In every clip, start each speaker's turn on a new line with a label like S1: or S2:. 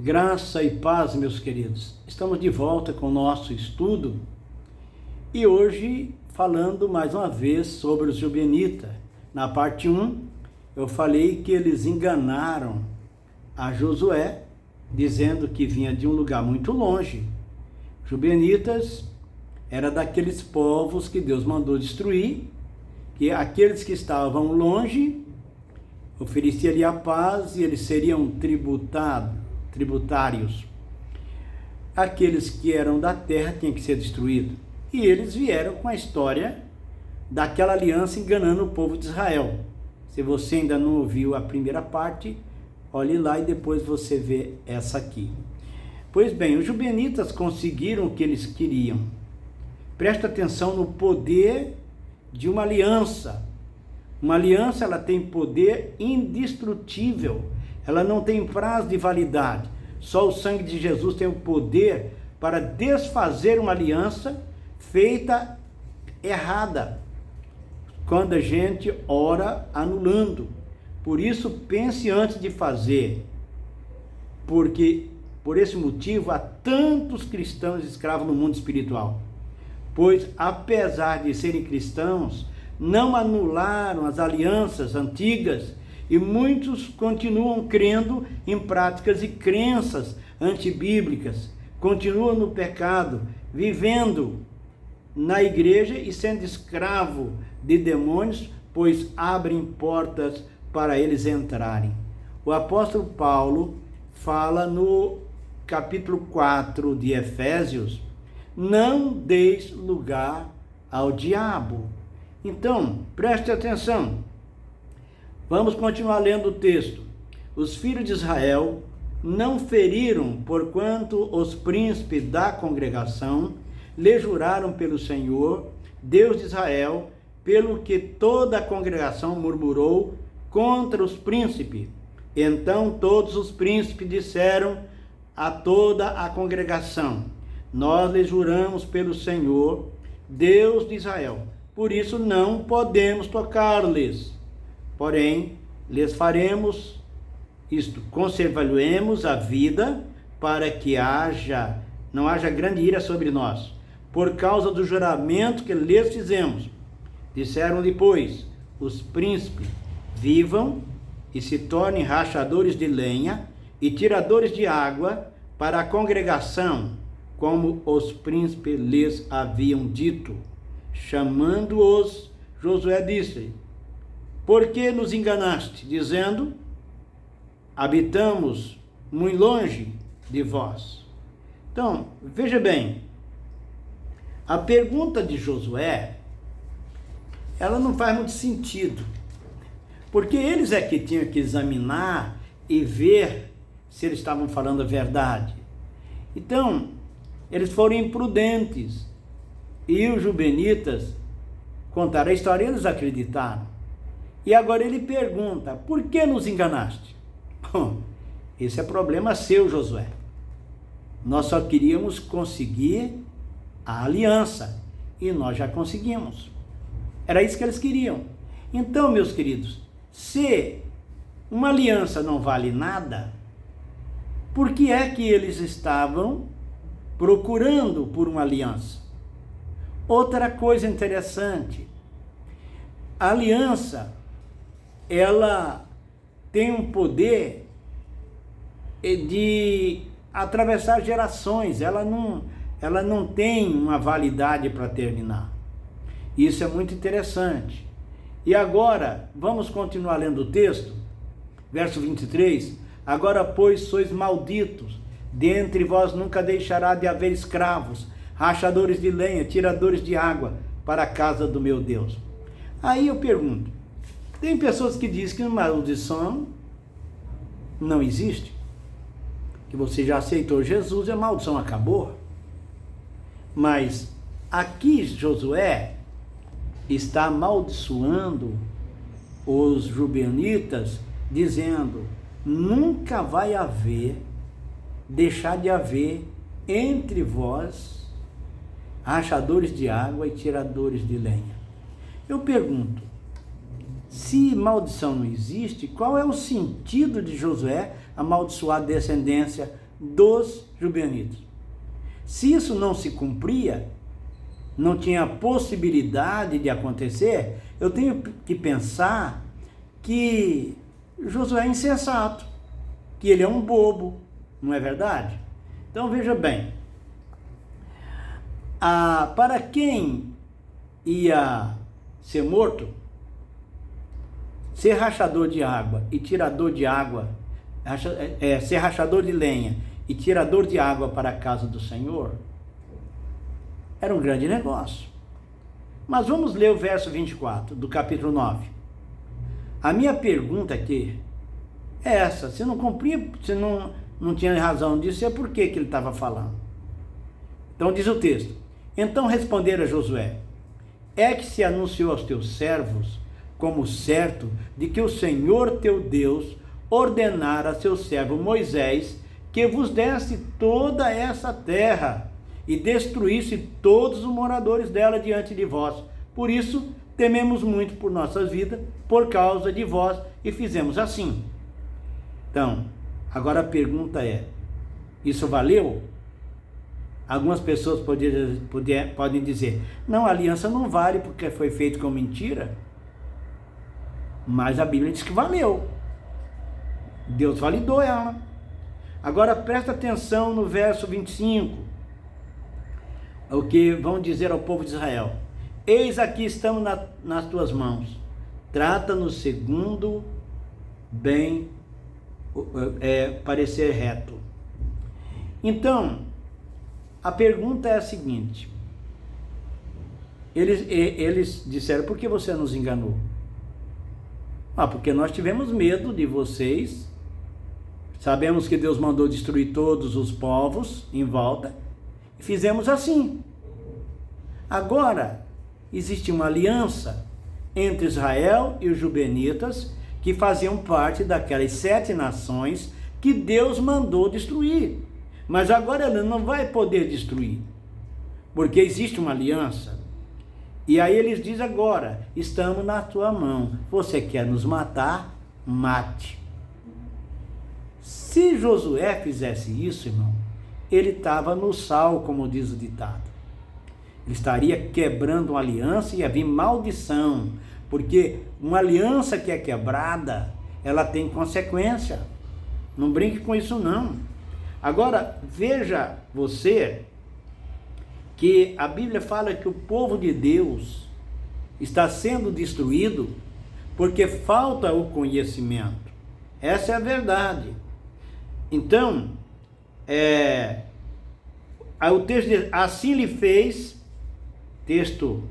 S1: Graça e paz, meus queridos. Estamos de volta com o nosso estudo e hoje falando mais uma vez sobre os Gibeonitas. Na parte 1, eu falei que eles enganaram a Josué, dizendo que vinha de um lugar muito longe. Os Gibeonitas era daqueles povos que Deus mandou destruir, que aqueles que estavam longe ofereciam-lhe a paz e eles seriam tributários. Aqueles que eram da terra tinham que ser destruídos. E eles vieram com a história daquela aliança enganando o povo de Israel. Se você ainda não ouviu a primeira parte, olhe lá e depois você vê essa aqui. Pois bem, os Gibeonitas conseguiram o que eles queriam. Presta atenção no poder de uma aliança. Uma aliança, ela tem poder indestrutível. Ela não tem prazo de validade. Só o sangue de Jesus tem o poder para desfazer uma aliança feita errada, quando a gente ora anulando. Por isso, pense antes de fazer, porque por esse motivo há tantos cristãos escravos no mundo espiritual, pois apesar de serem cristãos, não anularam as alianças antigas e muitos continuam crendo em práticas e crenças antibíblicas, continuam no pecado, vivendo na igreja e sendo escravo de demônios, pois abrem portas para eles entrarem. O apóstolo Paulo fala no capítulo 4 de Efésios: não deis lugar ao diabo. Então, preste atenção. Vamos continuar lendo o texto. Os filhos de Israel não feriram, porquanto os príncipes da congregação lhe juraram pelo Senhor, Deus de Israel, pelo que toda a congregação murmurou contra os príncipes. Então todos os príncipes disseram a toda a congregação: nós lhe juramos pelo Senhor, Deus de Israel, por isso não podemos tocar-lhes. Porém, lhes faremos isto: conservar-lhes a vida, para que não haja grande ira sobre nós, por causa do juramento que lhes fizemos. Disseram depois os príncipes: vivam e se tornem rachadores de lenha e tiradores de água para a congregação, como os príncipes lhes haviam dito. Chamando-os, Josué disse: por que nos enganaste, dizendo: habitamos muito longe de vós? Então, veja bem, a pergunta de Josué, ela não faz muito sentido, porque eles é que tinham que examinar e ver se eles estavam falando a verdade. Então, eles foram imprudentes, e os Gibeonitas contaram a história e eles acreditaram. E agora ele pergunta: por que nos enganaste? Bom, esse é problema seu, Josué. Nós só queríamos conseguir a aliança, e nós já conseguimos. Era isso que eles queriam. Então, meus queridos, se uma aliança não vale nada, por que é que eles estavam procurando por uma aliança? Outra coisa interessante, a aliança, ela tem um poder de atravessar gerações, ela não tem uma validade para terminar. Isso é muito interessante. E agora, vamos continuar lendo o texto, verso 23. Agora, pois, sois malditos, dentre vós nunca deixará de haver escravos, rachadores de lenha, tiradores de água, para a casa do meu Deus. Aí eu pergunto, tem pessoas que dizem que maldição não existe, que você já aceitou Jesus e a maldição acabou. Mas aqui Josué está amaldiçoando os Gibeonitas, dizendo: nunca vai deixar de haver entre vós rachadores de água e tiradores de lenha. Eu pergunto, se maldição não existe, qual é o sentido de Josué amaldiçoar a descendência dos jubileonitas. Se isso não se cumpria, não tinha possibilidade de acontecer, eu tenho que pensar que Josué é insensato, que ele é um bobo, não é verdade? Então veja bem, para quem ia ser morto, ser rachador de água e tirador de água, ser rachador de lenha e tirador de água para a casa do Senhor, era um grande negócio. Mas vamos ler o verso 24 do capítulo 9. A minha pergunta aqui é essa: se não cumpria, se não tinha razão disso, é por que ele estava falando? Então diz o texto: então responderam a Josué: é que se anunciou aos teus servos como certo de que o Senhor teu Deus ordenara a seu servo Moisés que vos desse toda essa terra e destruísse todos os moradores dela diante de vós. Por isso tememos muito por nossas vidas por causa de vós e fizemos assim. Então, agora a pergunta é: isso valeu? Algumas pessoas podem dizer: não, a aliança não vale porque foi feita com mentira. Mas a Bíblia diz que valeu. Deus validou ela. Agora presta atenção no verso 25. O que vão dizer ao povo de Israel: eis aqui estamos nas tuas mãos. Trata-nos segundo bem parecer reto. Então, a pergunta é a seguinte: eles disseram: por que você nos enganou? Porque nós tivemos medo de vocês, sabemos que Deus mandou destruir todos os povos em volta, e fizemos assim. Agora, existe uma aliança entre Israel e os Gibeonitas, que faziam parte daquelas 7 nações que Deus mandou destruir. Mas agora ele não vai poder destruir, porque existe uma aliança. E aí eles dizem agora: estamos na tua mão, você quer nos matar? Mate. Se Josué fizesse isso, irmão, ele estava no sal, como diz o ditado. Ele estaria quebrando uma aliança e ia vir maldição, porque uma aliança que é quebrada, ela tem consequência. Não brinque com isso não. Agora, veja você que a Bíblia fala que o povo de Deus está sendo destruído porque falta o conhecimento. Essa é a verdade. Então, o texto diz: assim lhe fez, texto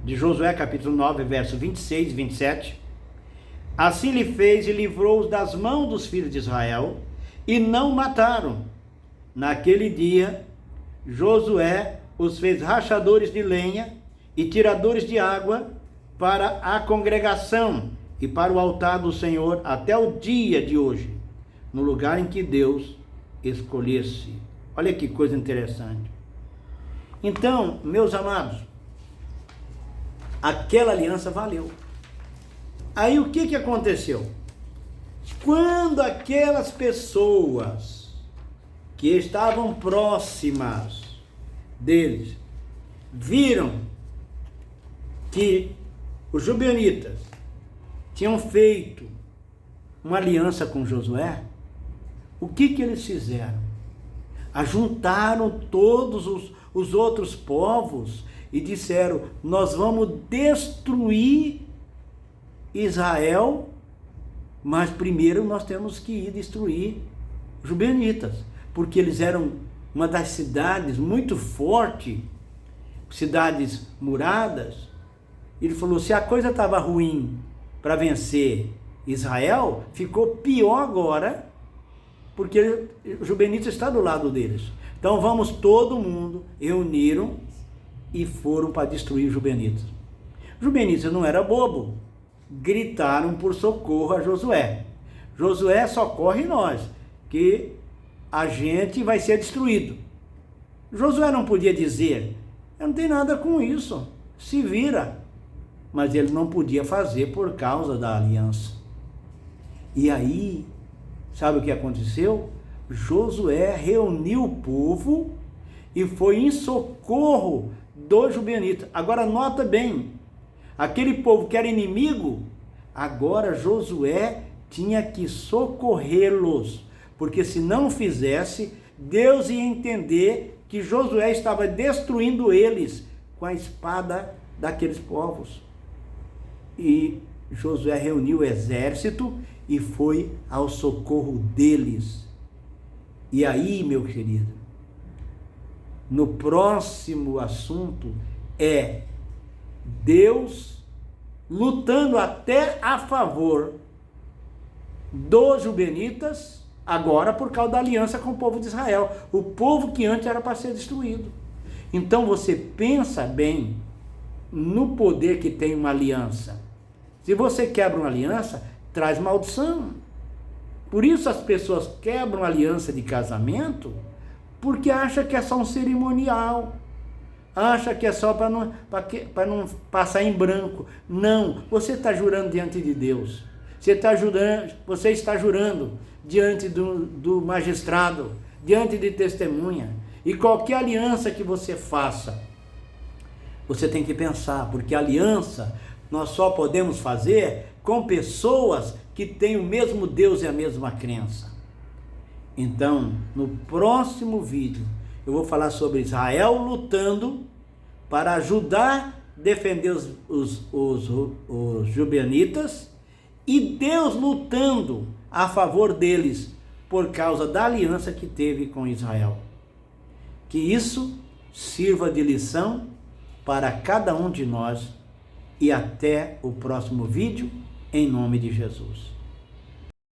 S1: de Josué capítulo 9, verso 26 e 27, assim lhe fez e livrou-os das mãos dos filhos de Israel, e não mataram. Naquele dia, Josué os fez rachadores de lenha e tiradores de água para a congregação e para o altar do Senhor até o dia de hoje, no lugar em que Deus escolhesse. Olha que coisa interessante. Então, meus amados, aquela aliança valeu. Aí o que aconteceu? Quando aquelas pessoas que estavam próximas deles viram que os gibeonitas tinham feito uma aliança com Josué, o que eles fizeram? Ajuntaram todos os outros povos e disseram: nós vamos destruir Israel, mas primeiro nós temos que ir destruir os gibeonitas, porque eles eram uma das cidades muito forte, cidades muradas. Ele falou: se a coisa estava ruim para vencer Israel, ficou pior agora, porque os gibeonitas estão do lado deles. Então vamos, todo mundo reuniram e foram para destruir os gibeonitas. Os gibeonitas não eram bobo, gritaram por socorro a Josué: Josué, socorre nós, que a gente vai ser destruído. Josué não podia dizer: eu não tenho nada com isso, se vira. Mas ele não podia fazer por causa da aliança. E aí, sabe o que aconteceu? Josué reuniu o povo e foi em socorro dos jubileonitas. Agora nota bem, aquele povo que era inimigo, agora Josué tinha que socorrê-los, porque se não fizesse, Deus ia entender que Josué estava destruindo eles com a espada daqueles povos. E Josué reuniu o exército e foi ao socorro deles. E aí, meu querido, no próximo assunto é Deus lutando até a favor dos jubileonitas, agora por causa da aliança com o povo de Israel, o povo que antes era para ser destruído. Então você pensa bem no poder que tem uma aliança. Se você quebra uma aliança, traz maldição. Por isso as pessoas quebram aliança de casamento, porque acham que é só um cerimonial, acha que é só para não passar em branco. Não, você está jurando diante de Deus. Você está jurando diante do magistrado, diante de testemunha. E qualquer aliança que você faça, você tem que pensar, porque aliança nós só podemos fazer com pessoas que têm o mesmo Deus e a mesma crença. Então, no próximo vídeo, eu vou falar sobre Israel lutando para ajudar a defender os jubileonitas e Deus lutando a favor deles por causa da aliança que teve com Israel. Que isso sirva de lição para cada um de nós e até o próximo vídeo, em nome de Jesus.